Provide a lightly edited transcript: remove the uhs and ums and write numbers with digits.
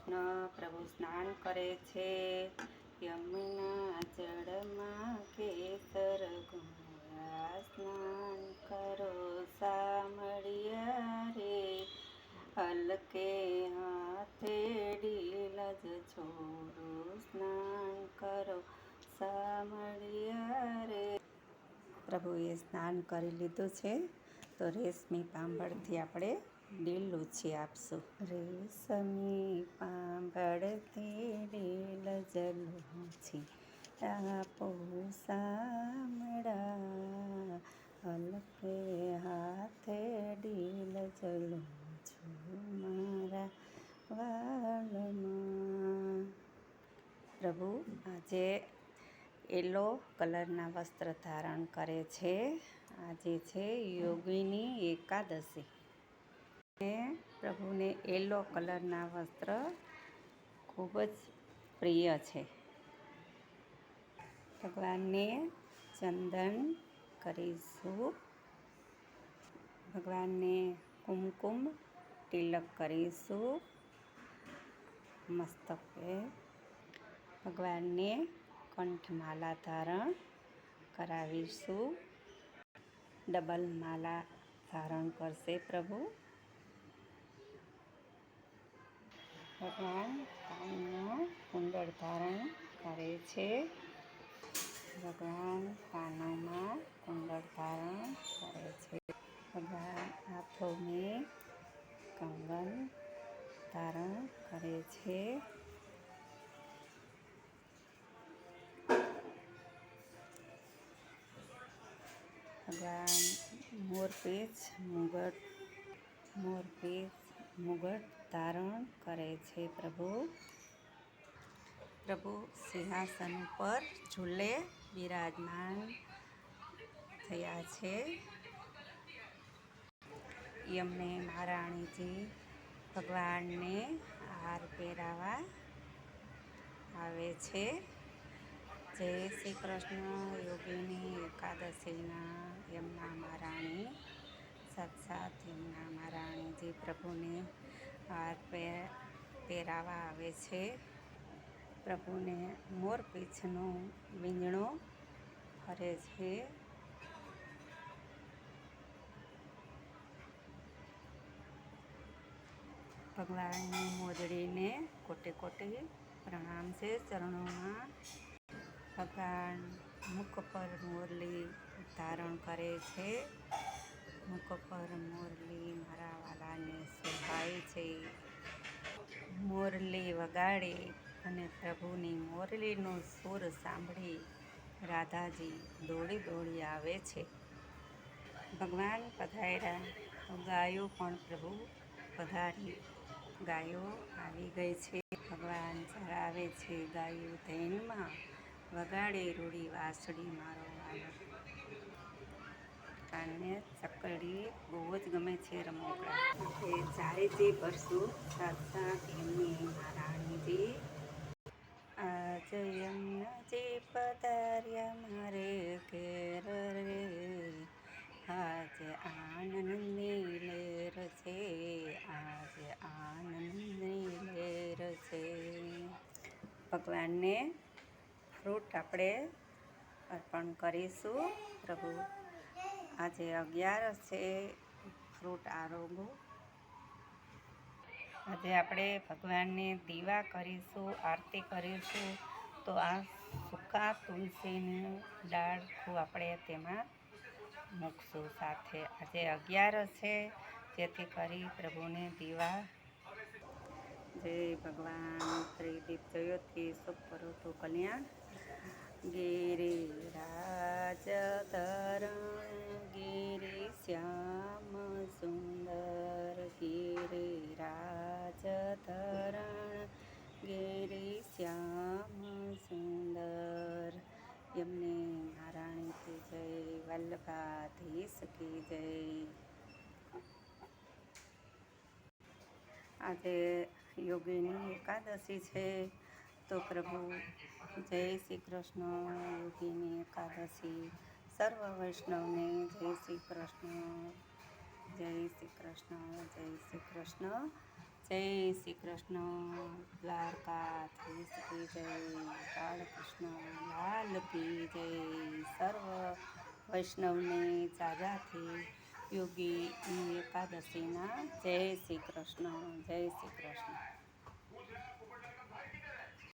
કૃષ્ણ. પ્રભુ સ્નાન કરે છે યમુના જળમાં, કેસર ઘોળા સ્નાન કરો સામળિયા રે, હલકે હાથે ડીલજ છોડો સ્નાન કરો સામળિયા રે. પ્રભુએ સ્નાન કરી લીધું છે તો રેશમી પાંભળથી આપણે ડીલ લૂછી આપશું. રેશમી પાંભળથી ડીલજ લૂછી આપો સામળા, હલકે હાથે ડીલજ લૂછું મારા વાલમાં. પ્રભુ આજે યલો કલરના વસ્ત્ર ધારણ કરે છે. આજે છે યોગીની એકાદશી. પ્રભુને યલો કલરના વસ્ત્ર ખૂબ જ પ્રિય છે. ભગવાનને ચંદન કરીશું. ભગવાનને કુમકુમ તિલક કરીશું મસ્તકે. ભગવાનને કંઠમાલા ધારણ કરાવીશું. ડબલ માલા ધારણ કરશે પ્રભુ. ભગવાન કાનમાં કુંડળ ધારણ કરે છે. ભગવાન કાનોમાં કુંડળ ધારણ કરે છે. ભગવાન હાથોમાં કંગન ધારણ કરે છે. ભગવાન મોરપીંછ મુગટ ધારણ કરે છે પ્રભુ. પ્રભુ સિંહાસન ઉપર ઝૂલે બિરાજમાન થયા છે. યમને મહારાણીજી ભગવાનને હાર પહેરાવા આવે છે. જય શ્રી કૃષ્ણ. યોગીની એકાદશીના યમુના મહારાણી, સાક્ષાત યમુના મહારાણીજી પ્રભુને હાર પહેરાવા આવે છે. પ્રભુને મોરપીંછનો વીંઝણો ફરે છે. ભગવાનની મોજડીને કોટી કોટી પ્રણામ છે ચરણોમાં. ભગવાન મુખ પર મોરલી ધારણ કરે છે. મુખ પર મોરલી મારા વાલાને શોભાય છે. મોરલી વગાડે અને પ્રભુની મોરલીનો સૂર સાંભળી રાધાજી દોડી દોડી આવે છે. ભગવાન પધાર્યા તો ગાયો પણ પ્રભુ પધારી. ગાયો આવી ગઈ છે. ભગવાન ચરાવે છે ગાયો ધૈનમાં, વગાડે રૂડી વાંસળી મારો વાલો. ભગવાનને ચકડી બહુ જ ગમે છે રમકડા. ચારેયથી ભરશું સાક્ષાત યમની મહારાણીજી. આજ યમુનાજી પધાર્યા મારે ઘેર રે, આજે આનંદની લહેર છે, આજે આનંદની લહેર છે. ભગવાનને ફ્રૂટ આપણે અર્પણ કરીશું. પ્રભુ આજે 11 છે ફ્રૂટ આરોગો. આજે આપણે ભગવાનને દીવા કરીશું, આરતી કરીશું. તો આ સૂકા તુલસીની ડાળખું આપણે તેમાં મૂકશું સાથે. આજે 11 છે, જેથી કરી પ્રભુને દીવા. જય ભગવાન. ત્રિદીપ જયોથી શુભ કરોતુ કલ્યાણ. ગિરિરાજ ધરણ ગિરી શ્યામ સુંદર, ગિરિરાજ ધરણ ગિરી શ્યામ સુંદર. યમને મહારાણી કી જય, વલ્લભાધીશ કી જય. આજે યોગીની એકાદશી છે તો પ્રભુ જય શ્રી કૃષ્ણ. યોગીની એકાદશી સર્વ વૈષ્ણવને જય શ્રી કૃષ્ણ, જય શ્રી કૃષ્ણ, જય શ્રી કૃષ્ણ. જય શ્રી કૃષ્ણ દ્વારકાધીશ કી જય, બાળકૃષ્ણ લાલ કી જય, સર્વ વૈષ્ણવને જાજાથી યોગી એકાદશીના જય શ્રી કૃષ્ણ, જય શ્રી કૃષ્ણ.